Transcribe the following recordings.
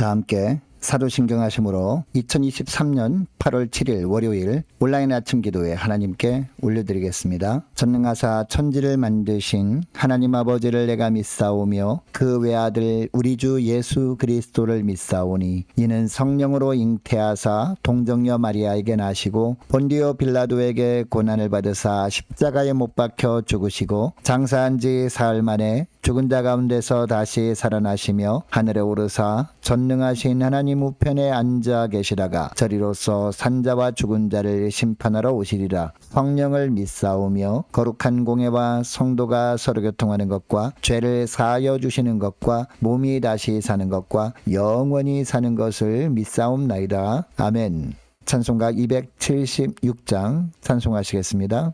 다 함께 사도신경하심으로 2023년 8월 7일 월요일 온라인 아침 기도에 하나님께 올려드리겠습니다. 전능하사 천지를 만드신 하나님 아버지를 내가 믿사오며 그 외아들 우리 주 예수 그리스도를 믿사오니 이는 성령으로 잉태하사 동정녀 마리아에게 나시고 본디오 빌라도에게 고난을 받으사 십자가에 못 박혀 죽으시고 장사한 지 사흘 만에 죽은 자 가운데서 다시 살아나시며 하늘에 오르사 전능하신 하나님 우편에 앉아 계시다가 저리로서 산자와 죽은 자를 심판하러 오시리라. 성령을 믿사오며 거룩한 공예와 성도가 서로 교통하는 것과 죄를 사하여 주시는 것과 몸이 다시 사는 것과 영원히 사는 것을 믿사옵나이다. 아멘. 찬송가 276장 찬송하시겠습니다.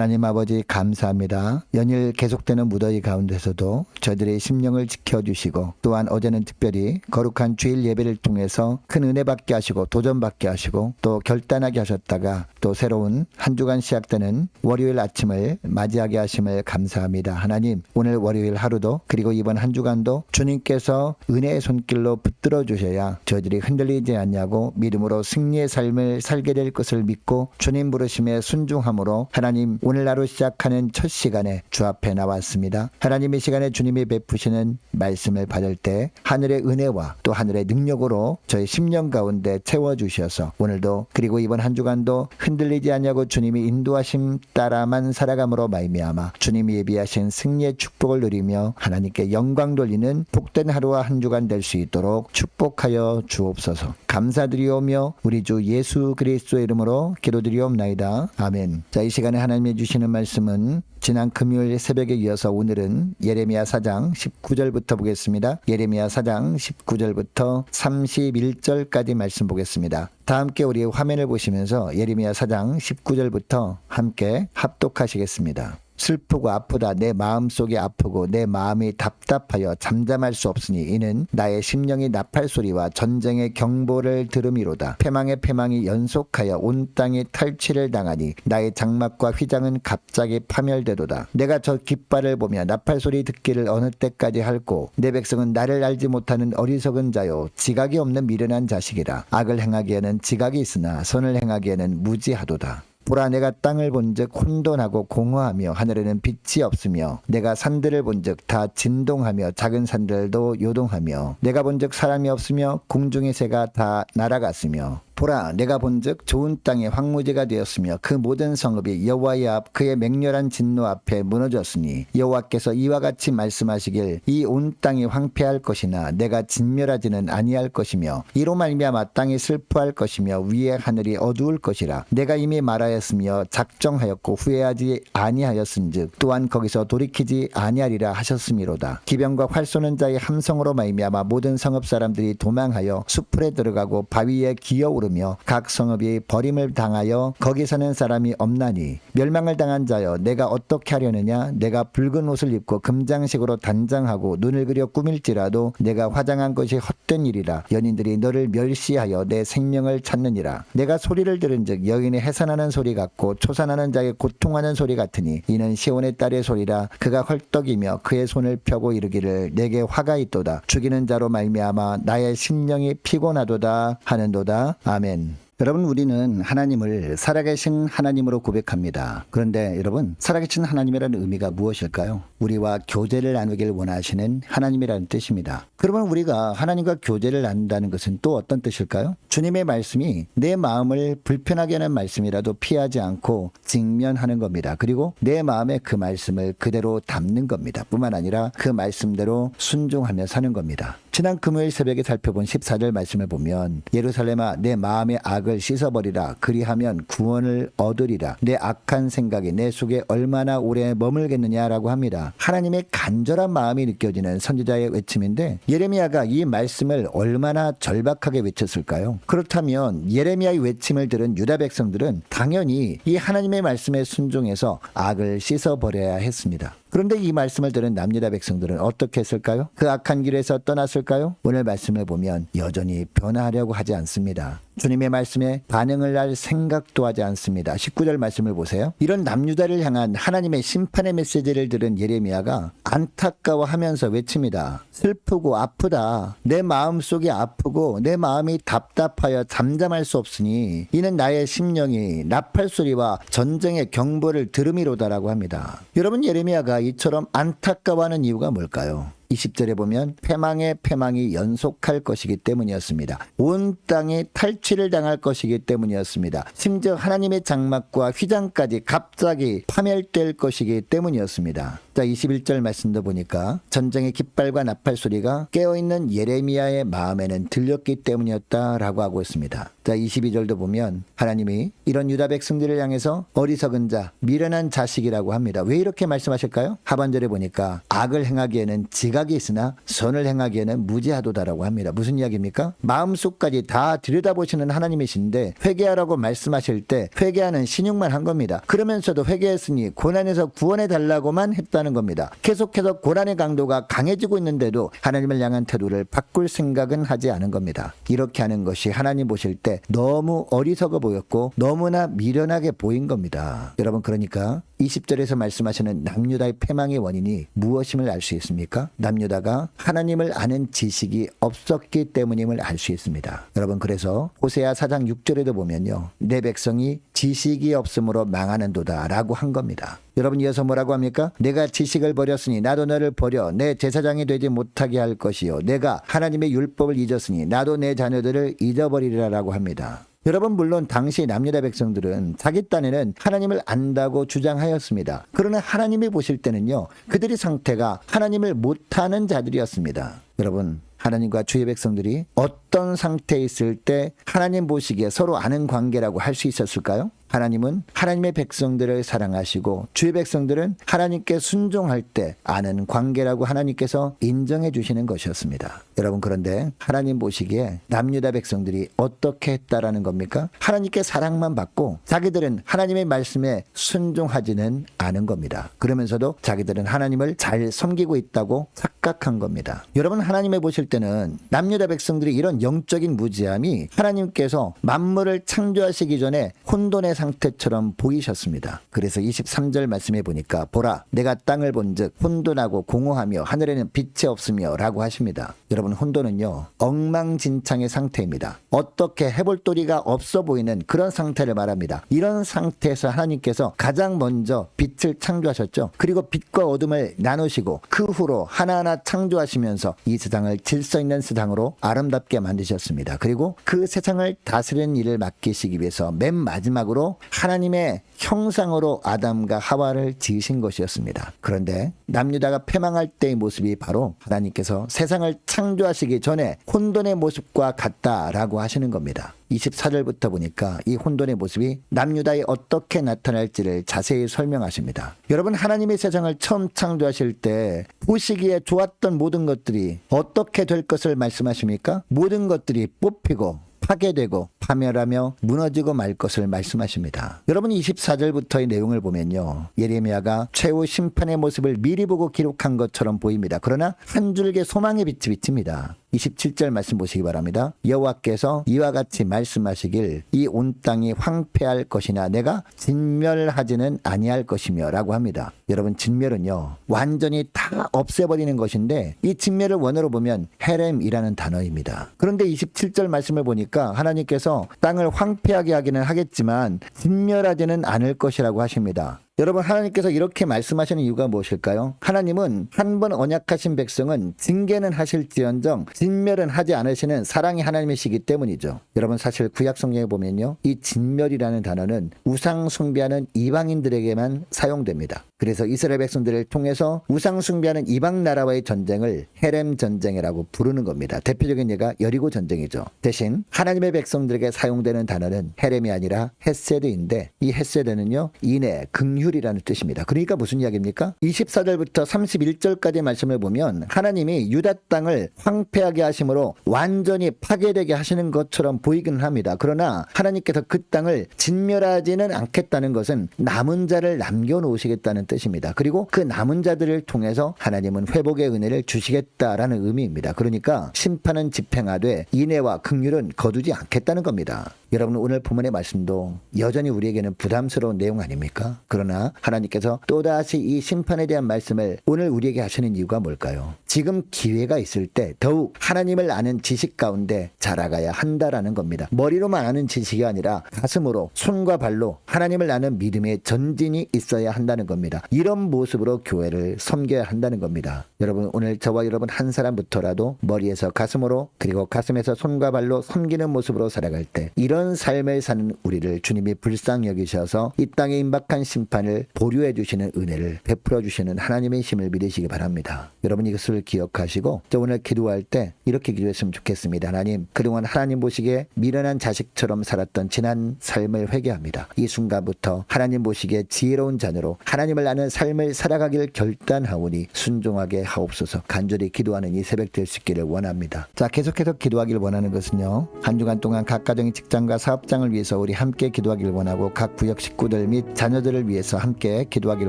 하나님 아버지 감사합니다. 연일 계속되는 무더위 가운데서도 저희들의 심령을 지켜주시고 또한 어제는 특별히 거룩한 주일 예배를 통해서 큰 은혜 받게 하시고 도전 받게 하시고 또 결단하게 하셨다가 또 새로운 한 주간 시작되는 월요일 아침을 맞이하게 하심을 감사합니다. 하나님 오늘 월요일 하루도 그리고 이번 한 주간도 주님께서 은혜의 손길로 붙들어 주셔야 저희들이 흔들리지 않냐고 믿음으로 승리의 삶을 살게 될 것을 믿고 주님 부르심에 순종함으로 하나님 오늘 하루 시작하는 첫 시간에 주 앞에 나왔습니다. 하나님의 시간에 주님이 베푸시는 말씀을 받을 때 하늘의 은혜와 또 하늘의 능력으로 저희 심령 가운데 채워주셔서 오늘도 그리고 이번 한 주간도 흔들리지 않냐고 주님이 인도하심 따라만 살아감으로 말미암아 주님이 예비하신 승리의 축복을 누리며 하나님께 영광 돌리는 복된 하루와 한 주간 될 수 있도록 축복하여 주옵소서. 감사드리오며 우리 주 예수 그리스도의 이름으로 기도드리옵나이다. 아멘. 자, 이 시간에 하나님이 주시는 말씀은 지난 금요일 새벽에 이어서 오늘은 예레미야 4장 19절부터 보겠습니다. 예레미야 4장 19절부터 31절까지 말씀 보겠습니다. 다 함께 우리 화면을 보시면서 예레미야 4장 19절부터 함께 합독하시겠습니다. 슬프고 아프다 내 마음속이 아프고 내 마음이 답답하여 잠잠할 수 없으니 이는 나의 심령이 나팔 소리와 전쟁의 경보를 들음이로다. 패망의 패망이 연속하여 온 땅이 탈취를 당하니 나의 장막과 휘장은 갑자기 파멸되도다. 내가 저 깃발을 보며 나팔 소리 듣기를 어느 때까지 할꼬. 내 백성은 나를 알지 못하는 어리석은 자요 지각이 없는 미련한 자식이라. 악을 행하기에는 지각이 있으나 선을 행하기에는 무지하도다. 보라 내가 땅을 본즉 혼돈하고 공허하며 하늘에는 빛이 없으며 내가 산들을 본즉 다 진동하며 작은 산들도 요동하며 내가 본즉 사람이 없으며 공중의 새가 다 날아갔으며 보라 내가 본즉 좋은 땅이 황무지가 되었으며 그 모든 성읍이 여호와의 앞 그의 맹렬한 진노 앞에 무너졌으니 여호와께서 이와 같이 말씀하시길 이 온 땅이 황폐할 것이나 내가 진멸하지는 아니할 것이며 이로 말미암아 땅이 슬퍼할 것이며 위의 하늘이 어두울 것이라 내가 이미 말하였으며 작정하였고 후회하지 아니하였은즉 또한 거기서 돌이키지 아니하리라 하셨음이로다. 기병과 활 쏘는 자의 함성으로 말미암아 모든 성읍 사람들이 도망하여 수풀에 들어가고 바위에 기어오르며 각 성읍이 버림을 당하여 거기 사는 사람이 없나니 멸망을 당한 자여 내가 어떻게 하려느냐 내가 붉은 옷을 입고 금장식으로 단장하고 눈을 그려 꾸밀지라도 내가 화장한 것이 헛된 일이라. 연인들이 너를 멸시하여 내 생명을 찾느니라. 내가 소리를 들은즉 여인의 해산하는 소리 같고 초산하는 자의 고통하는 소리 같으니 이는 시온의 딸의 소리라. 그가 헐떡이며 그의 손을 펴고 이르기를 내게 화가 있도다. 죽이는 자로 말미암아 나의 심령이 피곤하도다 하는도다. 아멘. 여러분 우리는 하나님을 살아계신 하나님으로 고백합니다. 그런데 여러분 살아계신 하나님이라는 의미가 무엇일까요? 우리와 교제를 나누길 원하시는 하나님이라는 뜻입니다. 그러면 우리가 하나님과 교제를 나눈다는 것은 또 어떤 뜻일까요? 주님의 말씀이 내 마음을 불편하게 하는 말씀이라도 피하지 않고 직면하는 겁니다. 그리고 내 마음에 그 말씀을 그대로 담는 겁니다. 뿐만 아니라 그 말씀대로 순종하며 사는 겁니다. 지난 금요일 새벽에 살펴본 14절 말씀을 보면 예루살렘아 내 마음의 악을 씻어버리라. 그리하면 구원을 얻으리라. 내 악한 생각이 내 속에 얼마나 오래 머물겠느냐라고 합니다. 하나님의 간절한 마음이 느껴지는 선지자의 외침인데 예레미야가 이 말씀을 얼마나 절박하게 외쳤을까요? 그렇다면 예레미야의 외침을 들은 유다 백성들은 당연히 이 하나님의 말씀에 순종해서 악을 씻어버려야 했습니다. 그런데 이 말씀을 들은 남유다 백성들은 어떻게 했을까요? 그 악한 길에서 떠났을까요? 오늘 말씀을 보면 여전히 변화하려고 하지 않습니다. 주님의 말씀에 반응을 할 생각도 하지 않습니다. 19절 말씀을 보세요. 이런 남유다를 향한 하나님의 심판의 메시지를 들은 예레미야가 안타까워하면서 외칩니다. 슬프고 아프다. 내 마음속이 아프고 내 마음이 답답하여 잠잠할 수 없으니 이는 나의 심령이 나팔 소리와 전쟁의 경보를 들음이로다라고 합니다. 여러분 예레미야가 이처럼 안타까워하는 이유가 뭘까요? 20절에 보면 패망의 패망이 연속할 것이기 때문이었습니다. 온 땅이 탈취를 당할 것이기 때문이었습니다. 심지어 하나님의 장막과 휘장까지 갑자기 파멸될 것이기 때문이었습니다. 자 21절 말씀도 보니까 전쟁의 깃발과 나팔 소리가 깨어있는 예레미야의 마음에는 들렸기 때문이었다라고 하고 있습니다. 자 22절도 보면 하나님이 이런 유다 백성들을 향해서 어리석은 자, 미련한 자식이라고 합니다. 왜 이렇게 말씀하실까요? 하반절에 보니까 악을 행하기에는 지각이 있으나 선을 행하기에는 무지하도다라고 합니다. 무슨 이야기입니까? 마음속까지 다 들여다보시는 하나님이신데 회개하라고 말씀하실 때 회개하는 신용만 한 겁니다. 그러면서도 회개했으니 고난에서 구원해 달라고만 했다는 겁니다. 계속해서 고난의 강도가 강해지고 있는데도 하나님을 향한 태도를 바꿀 생각은 하지 않은 겁니다. 이렇게 하는 것이 하나님 보실 때 너무 어리석어 보였고 너무나 미련하게 보인 겁니다. 여러분 그러니까 20절에서 말씀하시는 남유다의 패망의 원인이 무엇임을 알 수 있습니까? 남유다가 하나님을 아는 지식이 없었기 때문임을 알 수 있습니다. 여러분 그래서 호세아 4장 6절에도 보면요. 내 백성이 지식이 없으므로 망하는도다 라고 한 겁니다. 여러분 이어서 뭐라고 합니까? 내가 지식을 버렸으니 나도 너를 버려 내 제사장이 되지 못하게 할 것이요 내가 하나님의 율법을 잊었으니 나도 내 자녀들을 잊어버리리라 라고 합니다. 여러분 물론 당시 남유다 백성들은 자기 딴에는 하나님을 안다고 주장하였습니다. 그러나 하나님이 보실 때는요. 그들의 상태가 하나님을 못하는 자들이었습니다. 여러분 하나님과 주의 백성들이 어떤 상태에 있을 때 하나님 보시기에 서로 아는 관계라고 할 수 있었을까요? 하나님은 하나님의 백성들을 사랑하시고 주의 백성들은 하나님께 순종할 때 아는 관계라고 하나님께서 인정해 주시는 것이었습니다. 여러분 그런데 하나님 보시기에 남유다 백성들이 어떻게 했다라는 겁니까? 하나님께 사랑만 받고 자기들은 하나님의 말씀에 순종하지는 않은 겁니다. 그러면서도 자기들은 하나님을 잘 섬기고 있다고 착각한 겁니다. 여러분 하나님의 보실 때는 남유다 백성들이 이런 영적인 무지함이 하나님께서 만물을 창조하시기 전에 혼돈의 상태처럼 보이셨습니다. 그래서 23절 말씀해 보니까 보라 내가 땅을 본즉 혼돈하고 공허하며 하늘에는 빛이 없으며 라고 하십니다. 여러분 혼돈은요 엉망진창의 상태입니다. 어떻게 해볼 도리가 없어 보이는 그런 상태를 말합니다. 이런 상태에서 하나님께서 가장 먼저 빛을 창조하셨죠. 그리고 빛과 어둠을 나누시고 그 후로 하나하나 창조하시면서 이 세상을 질서 있는 세상으로 아름답게 만드셨습니다. 그리고 그 세상을 다스리는 일을 맡기시기 위해서 맨 마지막으로 하나님의 형상으로 아담과 하와를 지으신 것이었습니다. 그런데 남유다가 패망할 때의 모습이 바로 하나님께서 세상을 창조하시기 전에 혼돈의 모습과 같다라고 하시는 겁니다. 24절부터 보니까 이 혼돈의 모습이 남유다에 어떻게 나타날지를 자세히 설명하십니다. 여러분 하나님이 세상을 처음 창조하실 때 보시기에 좋았던 모든 것들이 어떻게 될 것을 말씀하십니까? 모든 것들이 뽑히고 파괴되고 파멸하며 무너지고 말 것을 말씀하십니다. 여러분 24절부터의 내용을 보면요. 예레미야가 최후 심판의 모습을 미리 보고 기록한 것처럼 보입니다. 그러나 한 줄기 소망의 빛이 비칩니다. 27절 말씀 보시기 바랍니다. 여호와께서 이와 같이 말씀하시길 이 온 땅이 황폐할 것이나 내가 진멸하지는 아니할 것이며 라고 합니다. 여러분 진멸은요 완전히 다 없애버리는 것인데 이 진멸을 원어로 보면 헤렘이라는 단어입니다. 그런데 27절 말씀을 보니까 하나님께서 땅을 황폐하게 하기는 하겠지만 진멸하지는 않을 것이라고 하십니다. 여러분 하나님께서 이렇게 말씀하시는 이유가 무엇일까요? 하나님은 한 번 언약하신 백성은 징계는 하실지언정 진멸은 하지 않으시는 사랑의 하나님이시기 때문이죠. 여러분 사실 구약 성경에 보면요 이 진멸이라는 단어는 우상 숭배하는 이방인들에게만 사용됩니다. 그래서 이스라엘 백성들을 통해서 우상 숭배하는 이방 나라와의 전쟁을 헤렘 전쟁이라고 부르는 겁니다. 대표적인 예가 여리고 전쟁이죠. 대신 하나님의 백성들에게 사용되는 단어는 헤렘이 아니라 헤세드인데 이 헤세드는요 인애, 긍휼이라는 뜻입니다. 그러니까 무슨 이야기입니까? 24절부터 31절까지 말씀을 보면 하나님이 유다 땅을 황폐하게 하심으로 완전히 파괴되게 하시는 것처럼 보이기는 합니다. 그러나 하나님께서 그 땅을 진멸하지는 않겠다는 것은 남은 자를 남겨놓으시겠다는 뜻입니다. 그리고 그 남은 자들을 통해서 하나님은 회복의 은혜를 주시겠다라는 의미입니다. 그러니까 심판은 집행하되 인애와 긍휼은 거두지 않겠다는 겁니다. 여러분 오늘 본문의 말씀도 여전히 우리에게는 부담스러운 내용 아닙니까? 그러나 하나님께서 또다시 이 심판에 대한 말씀을 오늘 우리에게 하시는 이유가 뭘까요? 지금 기회가 있을 때 더욱 하나님을 아는 지식 가운데 자라가야 한다라는 겁니다. 머리로만 아는 지식이 아니라 가슴으로 손과 발로 하나님을 아는 믿음의 전진이 있어야 한다는 겁니다. 이런 모습으로 교회를 섬겨야 한다는 겁니다. 여러분 오늘 저와 여러분 한 사람부터라도 머리에서 가슴으로 그리고 가슴에서 손과 발로 섬기는 모습으로 살아갈 때 이런 삶을 사는 우리를 주님이 불쌍히 여기셔서 이 땅에 임박한 심판을 보류해 주시는 은혜를 베풀어 주시는 하나님의 힘을 믿으시기 바랍니다. 여러분 이것을 기억하시고 저 오늘 기도할 때 이렇게 기도했으면 좋겠습니다. 하나님 그동안 하나님 보시기에 미련한 자식처럼 살았던 지난 삶을 회개합니다. 이 순간부터 하나님 보시기에 지혜로운 자녀로 하나님을 아는 삶을 살아가길 결단하오니 순종하게 하옵소서. 간절히 기도하는 이 새벽 될 수 있기를 원합니다. 자 계속해서 기도하길 원하는 것은요 한 주간 동안 각 가정의 직장과 사업장을 위해서 우리 함께 기도하길 원하고 각 구역 식구들 및 자녀들을 위해서 함께 기도하길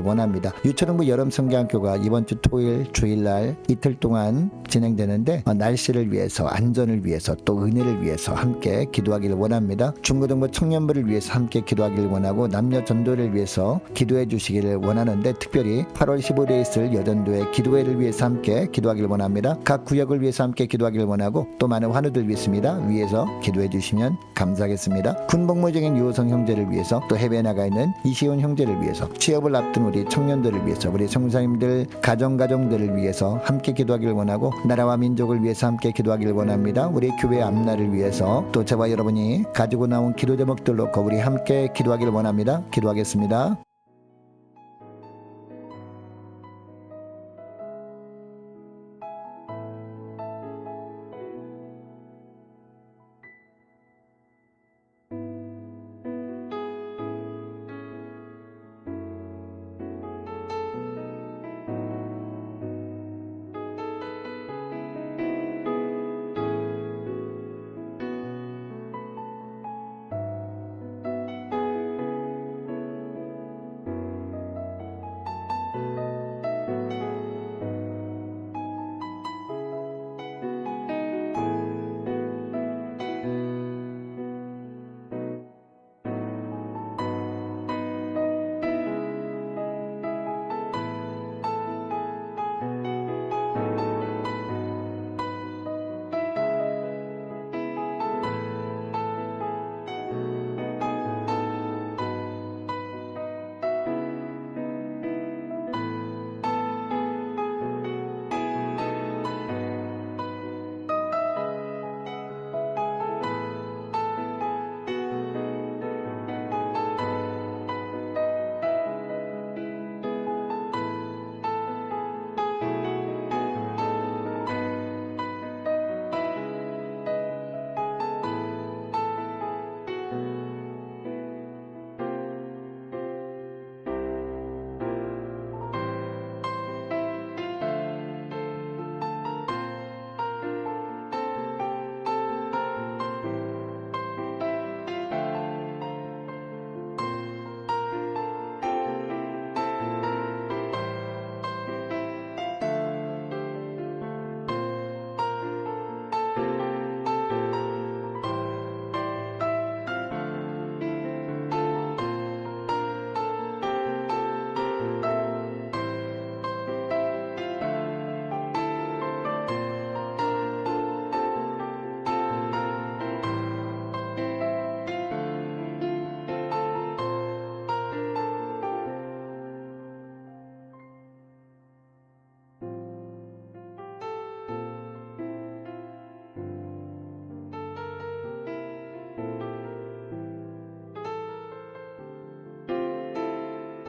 원합니다. 유초등부 여름성경학교가 이번 주 토요일 주일날 이틀 동안 진행되는데 날씨를 위해서 안전을 위해서 또 은혜를 위해서 함께 기도하길 원합니다. 중고등부 청년부를 위해서 함께 기도하길 원하고 남녀 전도를 위해서 기도해 주시기를 원하는데 특별히 8월 15일에 있을 여전도의 기도회를 위해서 함께 기도하길 원합니다. 각 구역을 위해서 함께 기도하길 원하고 또 많은 환우들 위해서입니다. 위해서 기도해 주시면 감사하겠습니다. 군복무 중인 유호성 형제를 위해서 또 해외에 나가 있는 이시온 형제를 위해서 취업을 앞둔 우리 청년들을 위해서 우리 성사님들 가정들을 위해서 함께 기도하길 원하고 나라와 민족을 위해서 함께 기도하길 원합니다. 우리 교회 앞날을 위해서 또 저와 여러분이 가지고 나온 기도 제목들 놓고 우리 함께 기도하길 원합니다. 기도하겠습니다.